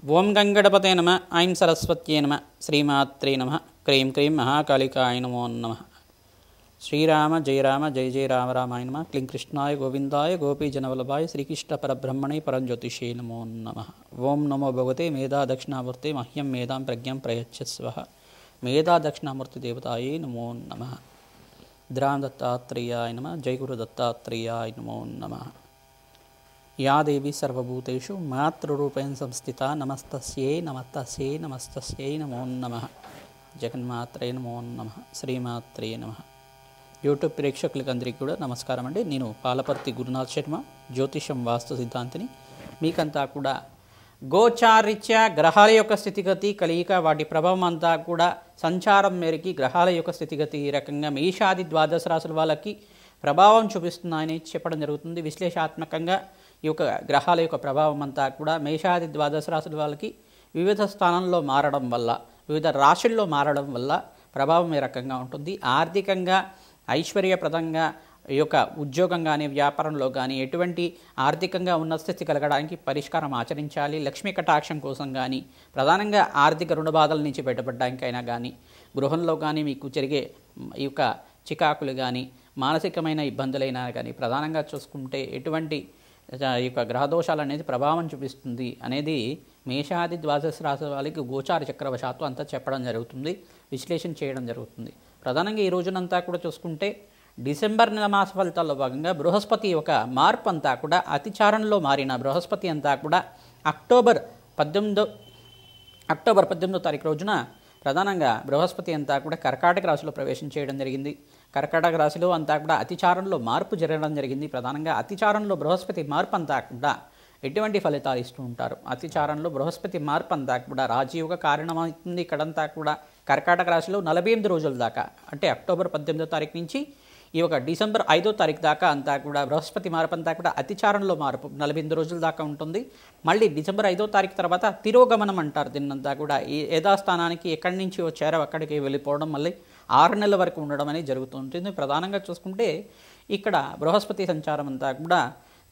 ఓం గంగణపతే నమ ఐం సరస్వత్యే నమ శ్రీమాత్రే నమ క్రీం క్రీం మహాకాళికాయ నమో నమ. శ్రీరామ జయ రామ జయ జయ రామ రామాయ నమ. క్లీం కృష్ణాయ గోవిందాయ గోపీజనవల్లభాయ శ్రీకృష్ణ పరబ్రహ్మణే పరంజ్యోతిషే నమో నమ. ఓం నమో భగవతే మేధా దక్షిణామూర్తే మహ్యం మేధాం ప్రజ్ఞం ప్రయచ్చస్వ. మేధా దక్షిణామూర్తి దేవతాయే నమో నమ. ద్రాం దత్తాత్రేయాయ నమ. జయ గురు దత్తాత్రేయాయ నమో నమ. యా దేవి సర్వభూతేషు మాతృరూపేణ సంస్థిత నమస్తస్యై నమస్తస్యై నమస్తస్యై నమో నమః. జగన్మాత్రే నమో నమః. శ్రీమాత్రే నమః. యూట్యూబ్ ప్రేక్షకులకందరికీ కూడా నమస్కారం అండి. నేను పాలపర్తి గురునాథ్ శర్మ, జ్యోతిషం వాస్తు సిద్ధాంతిని. మీకంతా కూడా గోచారిత్య గ్రహాల యొక్క స్థితిగతి కలియిక వాటి ప్రభావం అంతా కూడా సంచారం మేరకి గ్రహాల యొక్క స్థితిగతి ఈ రకంగా మేషాది ద్వాదశ రాశుల వాళ్ళకి ప్రభావం చూపిస్తున్నాయని చెప్పడం జరుగుతుంది. విశ్లేషాత్మకంగా ఈ యొక్క గ్రహాల యొక్క ప్రభావం అంతా కూడా మేషాది ద్వాదశ రాశుల వాళ్ళకి వివిధ స్థానంలో మారడం వల్ల, వివిధ రాశుల్లో మారడం వల్ల ప్రభావం ఏ రకంగా ఉంటుంది. ఆర్థికంగా ఐశ్వర్యప్రదంగా ఈ యొక్క ఉద్యోగం కానీ వ్యాపారంలో కానీ ఎటువంటి ఆర్థికంగా ఉన్నత స్థితి కలగడానికి పరిష్కారం ఆచరించాలి. లక్ష్మీ కటాక్షం కోసం కానీ, ప్రధానంగా ఆర్థిక రుణ బాధల నుంచి బయటపడడానికైనా కానీ, గృహంలో కానీ మీకు జరిగే ఈ యొక్క చికాకులు కానీ, మానసికమైన ఇబ్బందులైనా కానీ ప్రధానంగా చూసుకుంటే ఎటువంటి ఈ యొక్క గ్రహదోషాలు అనేది ప్రభావం చూపిస్తుంది అనేది మేషాది ద్వాదశ రాశి వాళ్ళకి గోచార చక్రవశాత్తు అంతా చెప్పడం జరుగుతుంది, విశ్లేషణ చేయడం జరుగుతుంది. ప్రధానంగా ఈ రోజునంతా కూడా చూసుకుంటే డిసెంబర్ నెల మాస ఫలితాల్లో భాగంగా బృహస్పతి యొక్క మార్పు అంతా కూడా అతిచారంలో మారిన బృహస్పతి అంతా కూడా అక్టోబర్ 18వ తారీఖు రోజున ప్రధానంగా బృహస్పతి అంతా కూడా కర్కాటక రాశిలో ప్రవేశం చేయడం జరిగింది. కర్కాటక రాశిలో అంతా కూడా అతిచారంలో మార్పు జరగడం జరిగింది. ప్రధానంగా అతిచారంలో బృహస్పతి మార్పు అంతా కూడా ఎటువంటి ఫలితాలు ఇస్తూ ఉంటారు. అతిచారంలో బృహస్పతి మార్పు అంతా కూడా రాజయోగ కారణమవుతుంది. ఇక్కడంతా కూడా కర్కాటక రాశిలో 48 రోజుల దాకా, అంటే అక్టోబర్ 18వ తారీఖు నుంచి ఈ యొక్క డిసెంబర్ 5వ తారీఖు దాకా అంతా కూడా బృహస్పతి మార్పు అంతా కూడా అతిచారంలో మార్పు 48 రోజుల దాకా ఉంటుంది. మళ్ళీ డిసెంబర్ 5వ తారీఖు తర్వాత తిరోగమనం అంటారు దీన్నంతా కూడా. ఈ యథాస్థానానికి ఎక్కడి నుంచి వచ్చారో అక్కడికి వెళ్ళిపోవడం, మళ్ళీ 6 నెలల వరకు ఉండడం అనేది జరుగుతూ ఉంటుంది. ప్రధానంగా చూసుకుంటే ఇక్కడ బృహస్పతి సంచారం అంతా కూడా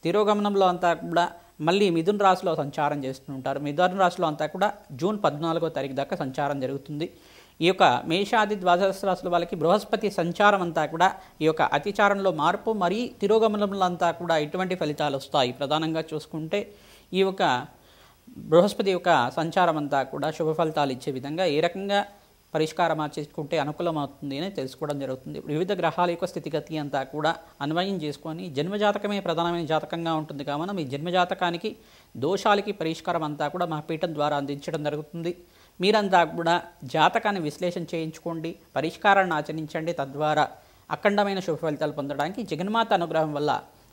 తిరోగమనంలో అంతా కూడా మళ్ళీ మిథున రాశిలో సంచారం చేస్తూ ఉంటారు. మిథున రాశిలో అంతా కూడా జూన్ 14వ తారీఖు దాకా సంచారం జరుగుతుంది. ఈ యొక్క మేషాది ద్వాదశ రాశుల వాళ్ళకి బృహస్పతి సంచారం అంతా కూడా ఈ యొక్క అతిచారంలో మార్పు మరియు తిరోగమనంలో అంతా కూడా ఎటువంటి ఫలితాలు వస్తాయి. ప్రధానంగా చూసుకుంటే ఈ యొక్క బృహస్పతి యొక్క సంచారం అంతా కూడా శుభ ఫలితాలు ఇచ్చే విధంగా ఏ రకంగా పరిష్కారం ఆచరించుకుంటే అనుకూలమవుతుంది అని తెలుసుకోవడం జరుగుతుంది. వివిధ గ్రహాల యొక్క స్థితిగతి అంతా కూడా అన్వయం చేసుకొని జన్మజాతకమే ప్రధానమైన జాతకంగా ఉంటుంది కావున మీ జన్మజాతకానికి దోషాలకి పరిష్కారం అంతా కూడా మా పీఠం ద్వారా అందించడం జరుగుతుంది. మీరంతా కూడా జాతకాన్ని విశ్లేషణ చేయించుకోండి, పరిష్కారాన్ని ఆచరించండి. తద్వారా అఖండమైన శుభ ఫలితాలు పొందడానికి జగన్మాత అనుగ్రహం వల్ల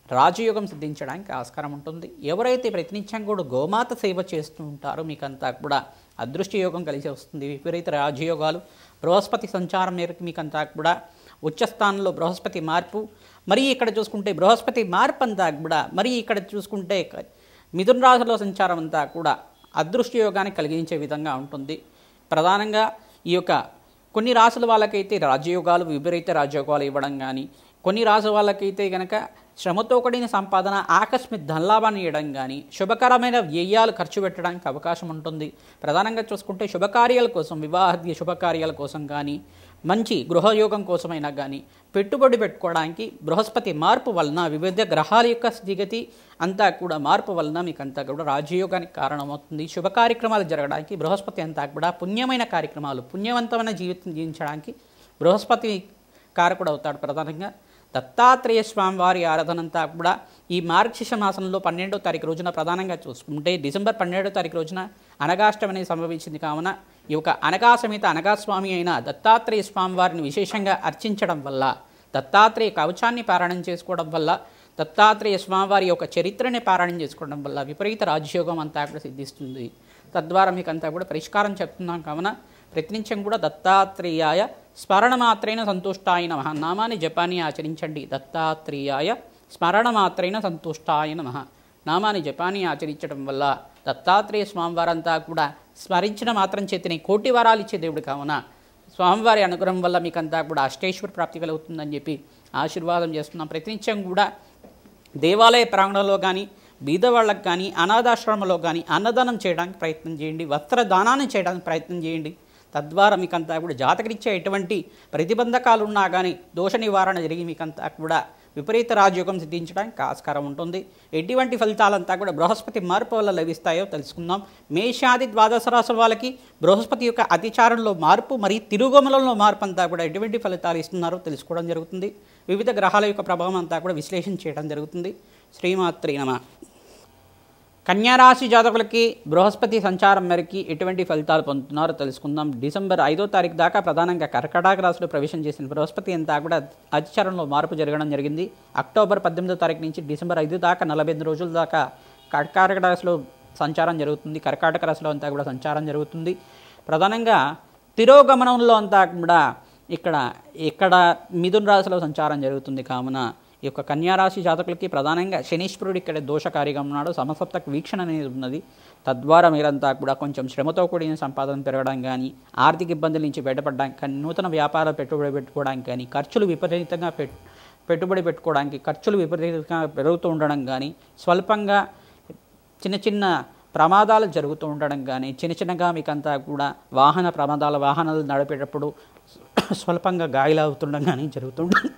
రాజయోగం సిద్ధించడానికి ఆస్కారం ఉంటుంది. ఎవరైతే ప్రతినిత్యం కూడా గోమాత సేవ చేస్తూ ఉంటారో మీకంతా కూడా అదృష్టయోగం కలిసి వస్తుంది. విపరీత రాజయోగాలు బృహస్పతి సంచారం మేరకు మీకంతా కూడా ఉచ్చస్థానంలో బృహస్పతి మార్పు, మరి ఇక్కడ చూసుకుంటే బృహస్పతి మార్పు అంతా కూడా మరి ఇక్కడ చూసుకుంటే మిథున రాశిలో సంచారం అంతా కూడా అదృష్టయోగాన్ని కలిగించే విధంగా ఉంటుంది. ప్రధానంగా ఈ యొక్క కొన్ని రాశుల వాళ్ళకైతే రాజయోగాలు, విపరీత రాజయోగాలు ఇవ్వడం కానీ, కొన్ని రాశుల వాళ్ళకైతే కనుక శ్రమతో కూడిన సంపాదన, ఆకస్మిక ధనలాభాన్ని ఇవ్వడం కానీ, శుభకరమైన వ్యయాలు ఖర్చు పెట్టడానికి అవకాశం ఉంటుంది. ప్రధానంగా చూసుకుంటే శుభకార్యాల కోసం, వివాహాది శుభకార్యాల కోసం కానీ, మంచి గృహయోగం కోసమైనా కానీ పెట్టుబడి పెట్టుకోవడానికి బృహస్పతి మార్పు వలన, వివిధ గ్రహాల యొక్క స్థితిగతి అంతా కూడా మార్పు వలన మీకంతా కూడా రాజయోగానికి కారణమవుతుంది. శుభ కార్యక్రమాలు జరగడానికి బృహస్పతి అంతా కూడా పుణ్యమైన కార్యక్రమాలు, పుణ్యవంతమైన జీవితం జీవించడానికి బృహస్పతి కారకుడు అవుతాడు. ప్రధానంగా దత్తాత్రేయ స్వామి వారి ఆరాధన అంతా కూడా ఈ మార్గశిర్ష మాసంలో 12వ తారీఖు రోజున ప్రధానంగా చూసుకుంటే డిసెంబర్ 12వ తారీఖు రోజున అనగాష్టమి అనేది సంభవించింది కావున ఈ యొక్క అనగా సమేత అనగాస్వామి అయిన దత్తాత్రేయ స్వామి వారిని విశేషంగా అర్చించడం వల్ల, దత్తాత్రేయ కవచాన్ని పారాయణం చేసుకోవడం వల్ల, దత్తాత్రేయ స్వామివారి యొక్క చరిత్రని పారాయణం చేసుకోవడం వల్ల విపరీత రాజయోగం అంతా కూడా సిద్ధిస్తుంది. తద్వారా మీకు అంతా కూడా పరిష్కారం చెప్తున్నాం కావున ప్రతినిత్యం కూడా దత్తాత్రేయాయ స్మరణమాత్రైన సంతుష్టాయ నమః నామాన్ని జపాన్ని ఆచరించండి. దత్తాత్రేయాయ స్మరణమాత్రైన సంతుష్టాయ నమః నామాన్ని జపాన్ని ఆచరించడం వల్ల దత్తాత్రేయ స్వామివారంతా కూడా స్మరించిన మాత్రం చేతిని కోటి వరాలు ఇచ్చే దేవుడు కావున స్వామివారి అనుగ్రహం వల్ల మీకంతా కూడా అష్టేశ్వర ప్రాప్తి కలుగుతుందని చెప్పి ఆశీర్వాదం చేస్తున్నాం. ప్రతినిత్యం కూడా దేవాలయ ప్రాంగణంలో కానీ బీదవాళ్ళకి కానీ అనాథాశ్రమంలో కానీ అన్నదానం చేయడానికి ప్రయత్నం చేయండి, వస్త్రదానాన్ని చేయడానికి ప్రయత్నం చేయండి. తద్వారా మీకంతా కూడా జాతకరీత్యా ఎటువంటి ప్రతిబంధకాలు ఉన్నా కానీ దోష నివారణ జరిగి మీకంతా కూడా విపరీత రాజయోగం సిద్ధించడానికి ఆస్కారం ఉంటుంది. ఎటువంటి ఫలితాలంతా కూడా బృహస్పతి మార్పు వల్ల లభిస్తాయో తెలుసుకుందాం. మేషాది ద్వాదశ రాశుల వాళ్ళకి బృహస్పతి యొక్క అతిచారంలో మార్పు మరియు తిరుగుమలలో మార్పు అంతా కూడా ఎటువంటి ఫలితాలు ఇస్తున్నారో తెలుసుకోవడం జరుగుతుంది. వివిధ గ్రహాల యొక్క ప్రభావం అంతా కూడా విశ్లేషణ చేయడం జరుగుతుంది. శ్రీమాత్రే నమః. కన్యారాశి జాతకులకి బృహస్పతి సంచారం మేరకి ఎటువంటి ఫలితాలు పొందుతున్నారో తెలుసుకుందాం. డిసెంబర్ 5వ తారీఖు దాకా ప్రధానంగా కర్కాటక రాశిలో ప్రవేశం చేసిన బృహస్పతి అంతా కూడా అతిచారంలో మార్పు జరగడం జరిగింది. అక్టోబర్ 18వ తారీఖు నుంచి డిసెంబర్ 5 దాకా 45 రోజుల దాకా కర్కాటక రాశిలో సంచారం జరుగుతుంది. కర్కాటక రాశిలో అంతా కూడా సంచారం జరుగుతుంది. ప్రధానంగా తిరోగమనంలో అంతా కూడా ఇక్కడ మిథున రాశిలో సంచారం జరుగుతుంది. కావున ఈ యొక్క కన్యారాశి జాతకులకి ప్రధానంగా శనీశ్వరుడు ఇక్కడ దోషకారిగా ఉన్నాడు. సమసప్తక వీక్షణ అనేది ఉన్నది. తద్వారా మీరంతా కూడా కొంచెం శ్రమతో కూడిన సంపాదన పెరగడం కానీ, ఆర్థిక ఇబ్బందుల నుంచి బయటపడడానికి కానీ, నూతన వ్యాపార పెట్టుబడి పెట్టుకోవడానికి కానీ, ఖర్చులు విపరీతంగా పెట్టుబడి పెట్టుకోవడానికి ఖర్చులు విపరీతంగా పెరుగుతూ ఉండడం కానీ, స్వల్పంగా చిన్న ప్రమాదాలు జరుగుతూ ఉండడం కానీ, చిన్నగా మీకంతా కూడా వాహనాలు నడిపేటప్పుడు స్వల్పంగా గాయాలవుతుండడం కానీ జరుగుతుంటుంది.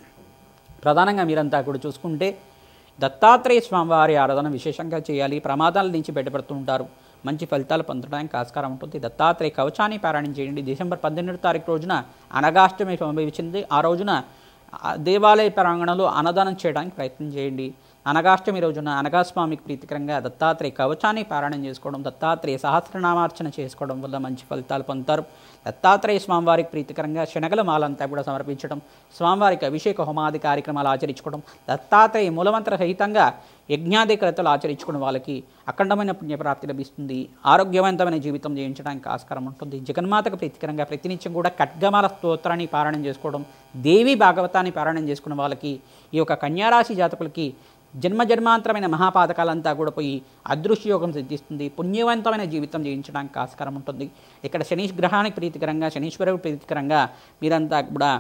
ప్రధానంగా మీరంతా కూడా చూసుకుంటే దత్తాత్రేయ స్వామివారి ఆరాధన విశేషంగా చేయాలి. ప్రమాదాల నుంచి బయటపడుతూ ఉంటారు. మంచి ఫలితాలు పొందడానికి ఆస్కారం ఉంటుంది. దత్తాత్రేయ కవచాన్ని పారాయణం చేయండి. డిసెంబర్ 18వ తారీఖు రోజున అనగాష్టమి సంభవించింది. ఆ రోజున దేవాలయ ప్రాంగణంలో అన్నదానం చేయడానికి ప్రయత్నం చేయండి. అనగాష్టమి రోజున అనగాస్వామికి ప్రీతికరంగా దత్తాత్రేయ కవచాన్ని పారాయణం చేసుకోవడం, దత్తాత్రేయ సహస్రనామార్చన చేసుకోవడం వల్ల మంచి ఫలితాలు పొందుతారు. దత్తాత్రేయ స్వామివారికి ప్రీతికరంగా శనగల మాలంతా కూడా సమర్పించడం, స్వామివారికి అభిషేక హోమాది కార్యక్రమాలు ఆచరించుకోవడం, దత్తాత్రేయ మూలమంత్ర సహితంగా యజ్ఞాది క్రతులు ఆచరించుకున్న వాళ్ళకి అఖండమైన పుణ్యప్రాప్తి లభిస్తుంది. ఆరోగ్యవంతమైన జీవితం జీవించడానికి ఆస్కారం ఉంటుంది. జగన్మాతకు ప్రీతికరంగా ప్రతినిత్యం కూడా ఖడ్గమాల స్తోత్రాన్ని పారాయణం చేసుకోవడం, దేవి భాగవతాన్ని పారాయణం చేసుకున్న వాళ్ళకి ఈ యొక్క కన్యారాశి జాతకులకి జన్మాంతరమైన మహాపాతకాలంతా కూడా పోయి అదృశ్యయోగం సిద్ధిస్తుంది. పుణ్యవంతమైన జీవితం జీవించడానికి ఆస్కారం ఉంటుంది. ఇక్కడ శని గ్రహానికి ప్రీతికరంగా, శనీశ్వరుడు ప్రీతికరంగా మీరంతా కూడా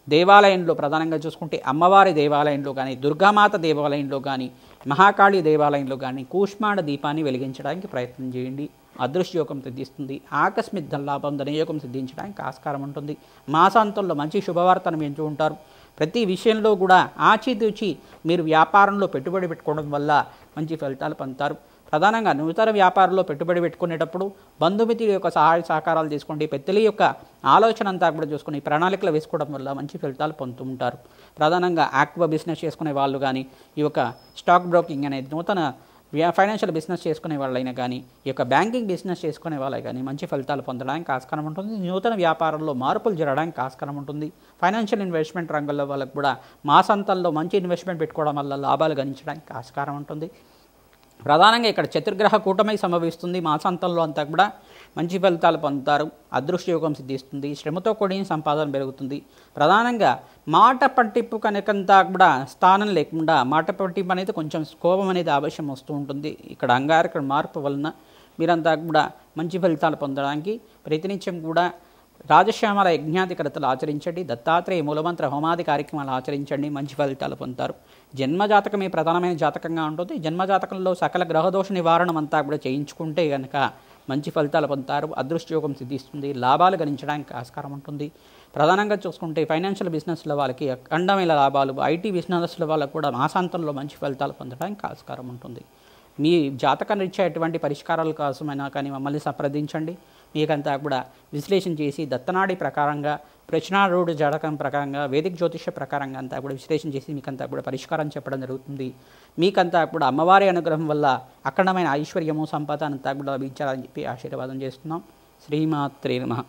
దేవాలయంలో ప్రధానంగా చూసుకుంటే అమ్మవారి దేవాలయంలో కానీ, దుర్గామాత దేవాలయంలో కానీ, మహాకాళి దేవాలయంలో కానీ కూష్మాండ దీపాన్ని వెలిగించడానికి ప్రయత్నం చేయండి. అదృశ్యయోగం సిద్ధిస్తుంది. ఆకస్మిక ధనలాభం, ధనయోగం సిద్ధించడానికి ఆస్కారం ఉంటుంది. మాసాంతంలో మంచి శుభవార్తను వింటూ ఉంటారు. ప్రతి విషయంలో కూడా ఆచితూచి మీరు వ్యాపారంలో పెట్టుబడి పెట్టుకోవడం వల్ల మంచి ఫలితాలు పొందుతారు. ప్రధానంగా నూతన వ్యాపారంలో పెట్టుబడి పెట్టుకునేటప్పుడు బంధుమిత్రుల యొక్క సహాయ సహకారాలు తీసుకోండి. పెద్దల యొక్క ఆలోచన అంతా కూడా చూసుకుని ప్రణాళికలు వేసుకోవడం వల్ల మంచి ఫలితాలు పొందుతూ ఉంటారు. ప్రధానంగా ఆక్వా బిజినెస్ చేసుకునే వాళ్ళు కానీ, ఈ యొక్క స్టాక్ బ్రోకింగ్ అనేది నూతన ఫైనాన్షియల్ బిజినెస్ చేసుకునే వాళ్ళైనా కానీ, ఈ యొక్క బ్యాంకింగ్ బిజినెస్ చేసుకునే వాళ్ళే కానీ మంచి ఫలితాలు పొందడానికి ఆస్కారం ఉంటుంది. నూతన వ్యాపారంలో మార్పులు జరగడానికి ఆస్కారం ఉంటుంది. ఫైనాన్షియల్ ఇన్వెస్ట్మెంట్ రంగంలో వాళ్ళకు కూడా మాసాంతంలో మంచి ఇన్వెస్ట్మెంట్ పెట్టుకోవడం వల్ల లాభాలు గణించడానికి ఆస్కారం ఉంటుంది. ప్రధానంగా ఇక్కడ చతుర్గ్రహ కూటమి సంభవిస్తుంది. మాసాంతంలో అంతా కూడా మంచి ఫలితాలు పొందుతారు. అదృష్టయోగం సిద్ధిస్తుంది. శ్రమతో కూడిన సంపాదన పెరుగుతుంది. ప్రధానంగా మాట పట్టింపు కనుకంతా కూడా స్థానం లేకుండా మాట పట్టింపు అనేది కొంచెం కోపం అనేది ఆవశ్యం వస్తూ ఉంటుంది. ఇక్కడ అంగారక మార్పు వలన మీరంతా కూడా మంచి ఫలితాలు పొందడానికి ప్రతినిత్యం కూడా రాజశ్యామల యజ్ఞాది క్రతులు ఆచరించండి. దత్తాత్రేయ మూలమంత్ర హోమాది కార్యక్రమాలు ఆచరించండి. మంచి ఫలితాలు పొందుతారు. జన్మజాతకమే ప్రధానమైన జాతకంగా ఉంటుంది. జన్మజాతకంలో సకల గ్రహదోష నివారణం అంతా కూడా చేయించుకుంటే కనుక మంచి ఫలితాలు పొందుతారు. అదృష్టయోగం సిద్ధిస్తుంది. లాభాలు గణించడానికి ఆస్కారం ఉంటుంది. ప్రధానంగా చూసుకుంటే ఫైనాన్షియల్ బిజినెస్ల వాళ్ళకి అఖండమైన లాభాలు, ఐటీ బిజినెస్ల వాళ్ళకు కూడా మాసాంతంలో మంచి ఫలితాలు పొందడానికి ఆస్కారం ఉంటుంది. మీ జాతకం రీత్యా ఎటువంటి పరిష్కారాల కోసమైనా కానీ మమ్మల్ని సంప్రదించండి. మీకంతా కూడా విశ్లేషణ చేసి దత్తనాడి ప్రకారంగా, ప్రశ్నారూఢ జాతకం ప్రకారంగా, వేదిక జ్యోతిష ప్రకారంగా అంతా కూడా విశ్లేషణ చేసి మీకంతా కూడా పరిష్కారం చెప్పడం జరుగుతుంది. మీకంతా కూడా అమ్మవారి అనుగ్రహం వల్ల అఖండమైన ఐశ్వర్యము, సంపద అంతా కూడా లభించాలని చెప్పి ఆశీర్వాదం చేస్తున్నాం. శ్రీమాత్రే నమః.